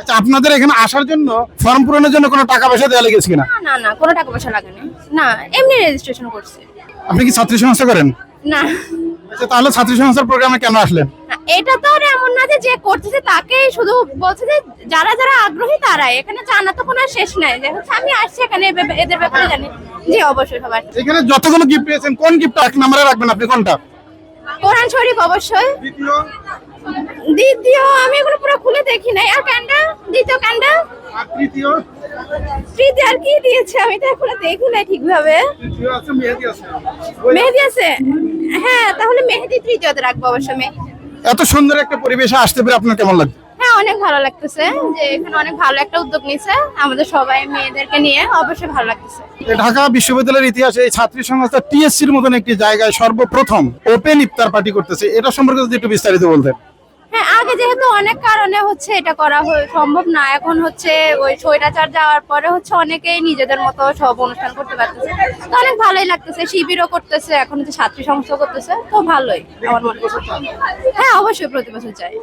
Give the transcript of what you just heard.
আচ্ছা, আপনাদের এখানে আসার জন্য ফর্ম পূরণের জন্য কোনো টাকা পয়সা দেওয়া লেগেছে কিনা? না না না, কোনো টাকা পয়সা লাগেনি। না, এমনি রেজিস্ট্রেশন করছে। আপনি কি ছাত্রী সংস্থা করেন? না আচ্ছা, তাহলে ছাত্রী সংস্থার প্রোগ্রামে কেন আসলেন? না, এটা তো আর এমন না যে যে করতেছে তাকেই শুধু বলছে যে যারা যারা আগ্রহী তারাই, এখানে জানা তো কোনো শেষ নাই। যে হচ্ছে আমি আসছি এখানে এদের ব্যাপারে জানি। জি অবশ্যই সবার। এখানে যতগুলো গিফট পেয়েছেন কোন গিফটটা এক নম্বরে রাখবেন আপনি, কোনটা? কোরআন শরীফ অবশ্যই। দ্বিতীয়? দ্বিতীয় আমি এগুলো পুরো খুলে দেখি নাই। আর ক্যান্ডেল, দ্বিতীয় ক্যান্ডেল। আর তৃতীয়? তৃতীয় আর কি দিয়েছে আমি তো এখনো দেখি নাই ঠিকভাবে। তৃতীয় আছে মেহেদি আছে। মেহেদি আছে, হ্যাঁ তাহলে মেহেদি তৃতীয়তে রাখবো অবশ্যই। মেহেদি। এত সুন্দর একটা পরিবেশে আসতে পেরে আপনার কেমন লাগছে? হ্যাঁ অনেক ভালো লাগতেছে যে এখানে অনেক ভালো একটা উদ্যোগ নিছে আমাদের সবাই মেয়েদেরকে নিয়ে, অবশ্যই ভালো লাগতেছে। ঢাকা বিশ্ববিদ্যালয়ের ইতিহাসে এই ছাত্রী সংস্থা টিএসসির মতন একটি জায়গায় সর্বপ্রথম ওপেন ইফতার পার্টি করতেছে, এটা সম্পর্কে যদি একটু বিস্তারিত বলতেন। হ্যাঁ, আগে যেহেতু অনেক কারণে হচ্ছে এটা করা সম্ভব না, এখন হচ্ছে ওই স্বৈরাচার যাওয়ার পরে হচ্ছে অনেকেই নিজেদের মতো সব অনুষ্ঠান করতে পারতেছে, তো অনেক ভালোই লাগতেছে। শিবিরও করতেছে, এখন হচ্ছে ছাত্রী সংস্থা করতেছে, তো ভালোই আমার মনে হয়। হ্যাঁ অবশ্যই প্রতি বছর চাই।